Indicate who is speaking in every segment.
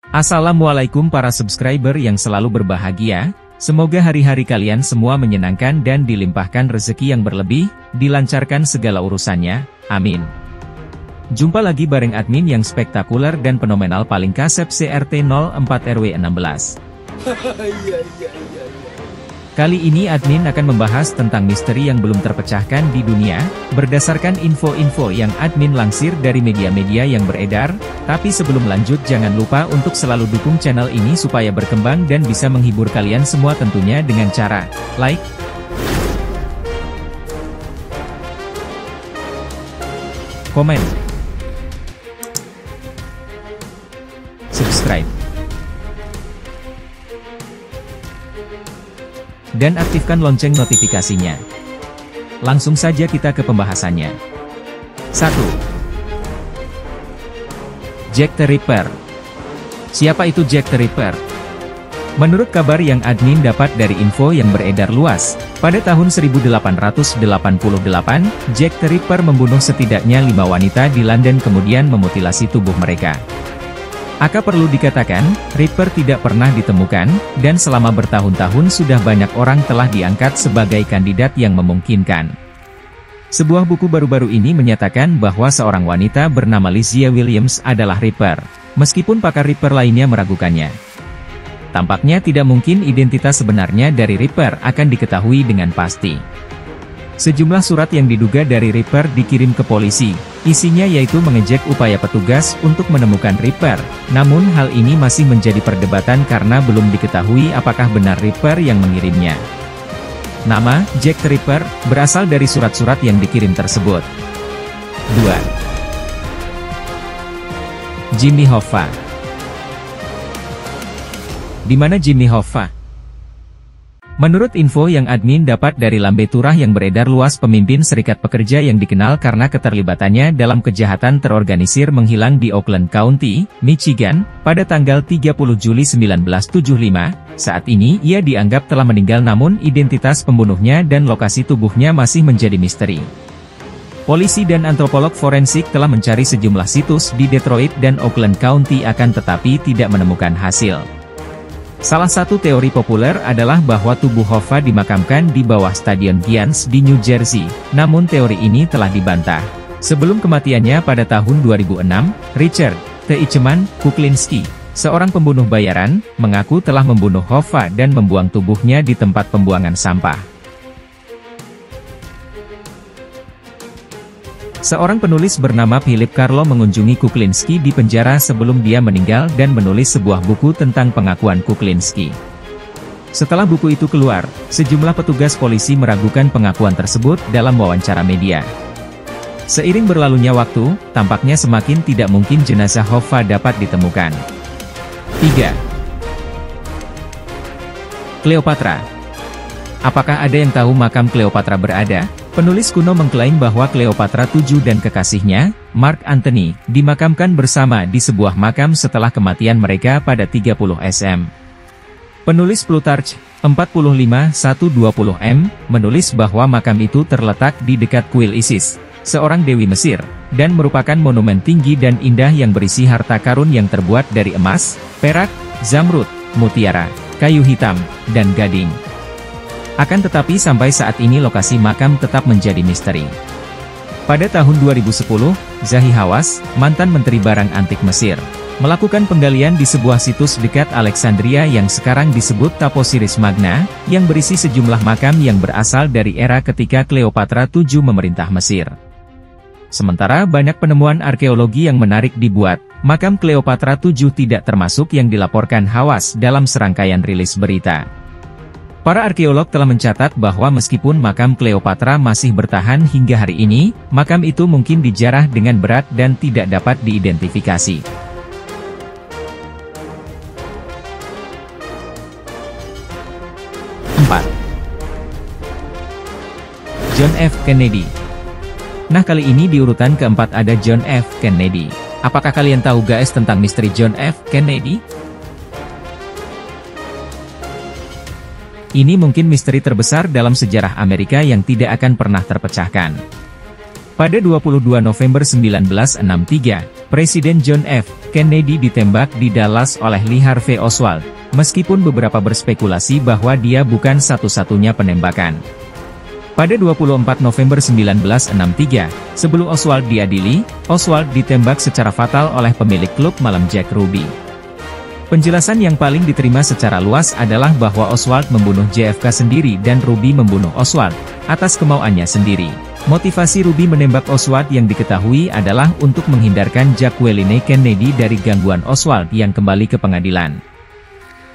Speaker 1: Assalamualaikum para subscriber yang selalu berbahagia, semoga hari-hari kalian semua menyenangkan dan dilimpahkan rezeki yang berlebih, dilancarkan segala urusannya, amin. Jumpa lagi bareng admin yang spektakuler dan fenomenal paling kasep CRT04RW16. Kali ini admin akan membahas tentang misteri yang belum terpecahkan di dunia, berdasarkan info-info yang admin lansir dari media-media yang beredar. Tapi sebelum lanjut jangan lupa untuk selalu dukung channel ini supaya berkembang dan bisa menghibur kalian semua tentunya dengan cara like, komen, subscribe, dan aktifkan lonceng notifikasinya. Langsung saja kita ke pembahasannya. 1. Jack the Ripper. Siapa itu Jack the Ripper? Menurut kabar yang admin dapat dari info yang beredar luas, pada tahun 1888, Jack the Ripper membunuh setidaknya 5 wanita di London kemudian memutilasi tubuh mereka. Perlu dikatakan, Ripper tidak pernah ditemukan, dan selama bertahun-tahun sudah banyak orang telah diangkat sebagai kandidat yang memungkinkan. Sebuah buku baru-baru ini menyatakan bahwa seorang wanita bernama Lizzie Williams adalah Ripper, meskipun pakar Ripper lainnya meragukannya. Tampaknya tidak mungkin identitas sebenarnya dari Ripper akan diketahui dengan pasti. Sejumlah surat yang diduga dari Ripper dikirim ke polisi, isinya yaitu mengejek upaya petugas untuk menemukan Ripper, namun hal ini masih menjadi perdebatan karena belum diketahui apakah benar Ripper yang mengirimnya. Nama, Jack the Ripper, berasal dari surat-surat yang dikirim tersebut. 2. Jimmy Hoffa. Di mana Jimmy Hoffa? Menurut info yang admin dapat dari lambe turah yang beredar luas, pemimpin serikat pekerja yang dikenal karena keterlibatannya dalam kejahatan terorganisir menghilang di Oakland County, Michigan, pada tanggal 30 Juli 1975, saat ini ia dianggap telah meninggal namun identitas pembunuhnya dan lokasi tubuhnya masih menjadi misteri. Polisi dan antropolog forensik telah mencari sejumlah situs di Detroit dan Oakland County tetapi tidak menemukan hasil. Salah satu teori populer adalah bahwa tubuh Hoffa dimakamkan di bawah Stadion Giants di New Jersey, namun teori ini telah dibantah. Sebelum kematiannya pada tahun 2006, Richard T. Kuklinski, seorang pembunuh bayaran, mengaku telah membunuh Hoffa dan membuang tubuhnya di tempat pembuangan sampah. Seorang penulis bernama Philip Carlo mengunjungi Kuklinski di penjara sebelum dia meninggal dan menulis sebuah buku tentang pengakuan Kuklinski. Setelah buku itu keluar, sejumlah petugas polisi meragukan pengakuan tersebut dalam wawancara media. Seiring berlalunya waktu, tampaknya semakin tidak mungkin jenazah Hoffa dapat ditemukan. 3. Cleopatra. Apakah ada yang tahu makam Cleopatra berada? Penulis kuno mengklaim bahwa Cleopatra VII dan kekasihnya, Mark Antony, dimakamkan bersama di sebuah makam setelah kematian mereka pada 30 SM. Penulis Plutarch, 45-120 M, menulis bahwa makam itu terletak di dekat kuil Isis, seorang dewi Mesir, dan merupakan monumen tinggi dan indah yang berisi harta karun yang terbuat dari emas, perak, zamrud, mutiara, kayu hitam, dan gading. Akan tetapi sampai saat ini lokasi makam tetap menjadi misteri. Pada tahun 2010, Zahi Hawass, mantan Menteri Barang Antik Mesir, melakukan penggalian di sebuah situs dekat Alexandria yang sekarang disebut Taposiris Magna, yang berisi sejumlah makam yang berasal dari era ketika Cleopatra VII memerintah Mesir. Sementara banyak penemuan arkeologi yang menarik dibuat, makam Cleopatra VII tidak termasuk yang dilaporkan Hawass dalam serangkaian rilis berita. Para arkeolog telah mencatat bahwa meskipun makam Cleopatra masih bertahan hingga hari ini, makam itu mungkin dijarah dengan berat dan tidak dapat diidentifikasi. 4. John F. Kennedy. Nah, kali ini di urutan keempat ada John F. Kennedy. Apakah kalian tahu guys tentang misteri John F. Kennedy? Ini mungkin misteri terbesar dalam sejarah Amerika yang tidak akan pernah terpecahkan. Pada 22 November 1963, Presiden John F. Kennedy ditembak di Dallas oleh Lee Harvey Oswald, meskipun beberapa berspekulasi bahwa dia bukan satu-satunya penembakan. Pada 24 November 1963, sebelum Oswald diadili, Oswald ditembak secara fatal oleh pemilik klub malam Jack Ruby. Penjelasan yang paling diterima secara luas adalah bahwa Oswald membunuh JFK sendiri dan Ruby membunuh Oswald atas kemauannya sendiri. Motivasi Ruby menembak Oswald yang diketahui adalah untuk menghindarkan Jacqueline Kennedy dari gangguan Oswald yang kembali ke pengadilan.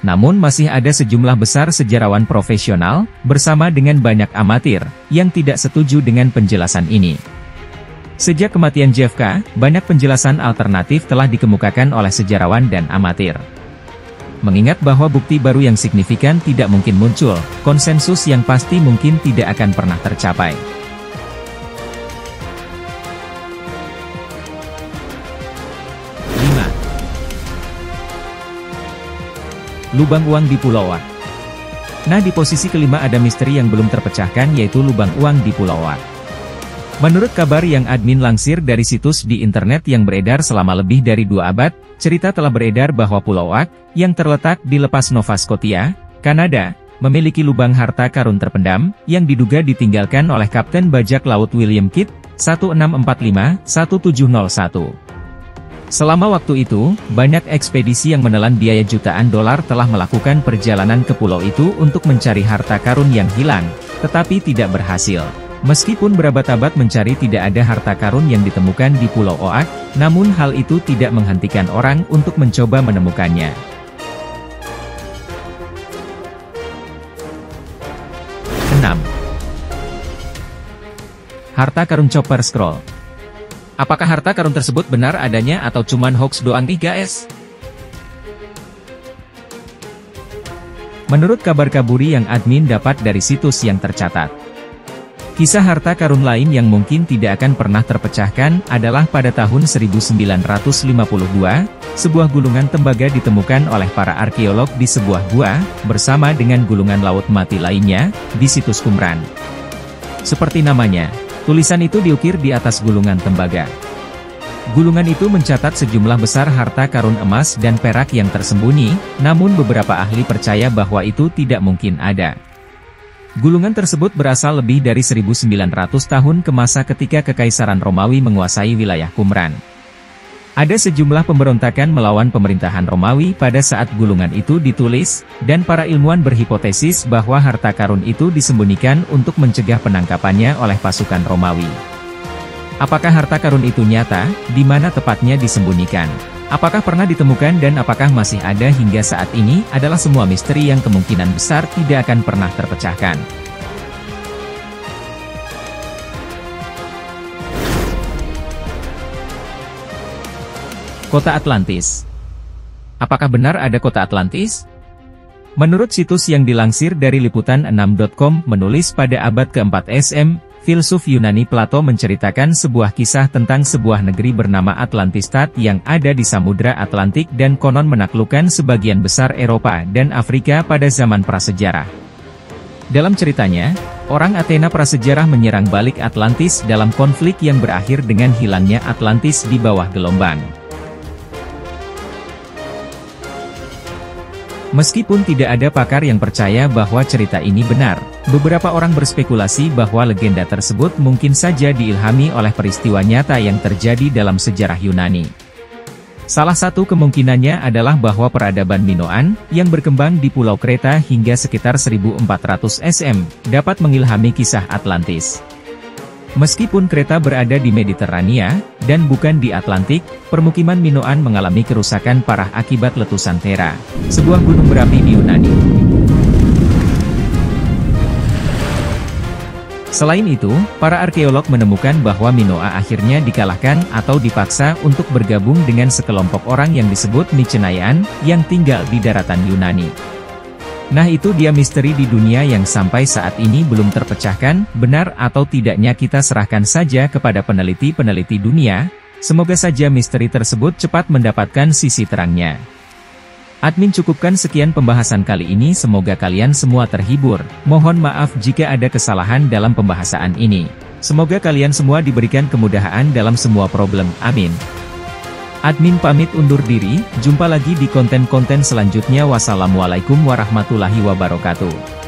Speaker 1: Namun masih ada sejumlah besar sejarawan profesional, bersama dengan banyak amatir, yang tidak setuju dengan penjelasan ini. Sejak kematian JFK, banyak penjelasan alternatif telah dikemukakan oleh sejarawan dan amatir. Mengingat bahwa bukti baru yang signifikan tidak mungkin muncul, konsensus yang pasti mungkin tidak akan pernah tercapai. Lubang uang di Pulau Wak. Nah, di posisi kelima ada misteri yang belum terpecahkan, yaitu lubang uang di Pulau Wak. Menurut kabar yang admin lansir dari situs di internet yang beredar selama lebih dari 2 abad, cerita telah beredar bahwa Pulau Wak, yang terletak di lepas Nova Scotia, Kanada, memiliki lubang harta karun terpendam, yang diduga ditinggalkan oleh Kapten Bajak Laut William Kidd, 1645-1701. Selama waktu itu, banyak ekspedisi yang menelan biaya jutaan dolar telah melakukan perjalanan ke pulau itu untuk mencari harta karun yang hilang, tetapi tidak berhasil. Meskipun berabad-abad mencari, tidak ada harta karun yang ditemukan di Pulau Oak, namun hal itu tidak menghentikan orang untuk mencoba menemukannya. Harta karun Chopper Scroll. Apakah harta karun tersebut benar adanya atau cuman hoax doang nih guys? Menurut kabar kaburi yang admin dapat dari situs yang tercatat, kisah harta karun lain yang mungkin tidak akan pernah terpecahkan adalah pada tahun 1952, sebuah gulungan tembaga ditemukan oleh para arkeolog di sebuah gua, bersama dengan gulungan laut mati lainnya, di situs Qumran. Seperti namanya, tulisan itu diukir di atas gulungan tembaga. Gulungan itu mencatat sejumlah besar harta karun emas dan perak yang tersembunyi, namun beberapa ahli percaya bahwa itu tidak mungkin ada. Gulungan tersebut berasal lebih dari 1900 tahun ke masa ketika Kekaisaran Romawi menguasai wilayah Qumran. Ada sejumlah pemberontakan melawan pemerintahan Romawi pada saat gulungan itu ditulis, dan para ilmuwan berhipotesis bahwa harta karun itu disembunyikan untuk mencegah penangkapannya oleh pasukan Romawi. Apakah harta karun itu nyata, di mana tepatnya disembunyikan? Apakah pernah ditemukan dan apakah masih ada hingga saat ini, adalah semua misteri yang kemungkinan besar tidak akan pernah terpecahkan. Kota Atlantis. Apakah benar ada kota Atlantis? Menurut situs yang dilansir dari liputan6.com menulis pada abad ke-4 SM, filsuf Yunani Plato menceritakan sebuah kisah tentang sebuah negeri bernama Atlantistat yang ada di Samudra Atlantik dan konon menaklukkan sebagian besar Eropa dan Afrika pada zaman prasejarah. Dalam ceritanya, orang Athena prasejarah menyerang balik Atlantis dalam konflik yang berakhir dengan hilangnya Atlantis di bawah gelombang. Meskipun tidak ada pakar yang percaya bahwa cerita ini benar, beberapa orang berspekulasi bahwa legenda tersebut mungkin saja diilhami oleh peristiwa nyata yang terjadi dalam sejarah Yunani. Salah satu kemungkinannya adalah bahwa peradaban Minoan, yang berkembang di Pulau Kreta hingga sekitar 1400 SM, dapat mengilhami kisah Atlantis. Meskipun Kreta berada di Mediterania, dan bukan di Atlantik, permukiman Minoan mengalami kerusakan parah akibat letusan Thera, sebuah gunung berapi di Yunani. Selain itu, para arkeolog menemukan bahwa Minoa akhirnya dikalahkan atau dipaksa untuk bergabung dengan sekelompok orang yang disebut Mycenaean, yang tinggal di daratan Yunani. Nah, itu dia misteri di dunia yang sampai saat ini belum terpecahkan. Benar atau tidaknya kita serahkan saja kepada peneliti-peneliti dunia. Semoga saja misteri tersebut cepat mendapatkan sisi terangnya. Admin cukupkan sekian pembahasan kali ini, semoga kalian semua terhibur. Mohon maaf jika ada kesalahan dalam pembahasan ini. Semoga kalian semua diberikan kemudahan dalam semua problem. Amin. Admin pamit undur diri, jumpa lagi di konten-konten selanjutnya. Wassalamualaikum warahmatullahi wabarakatuh.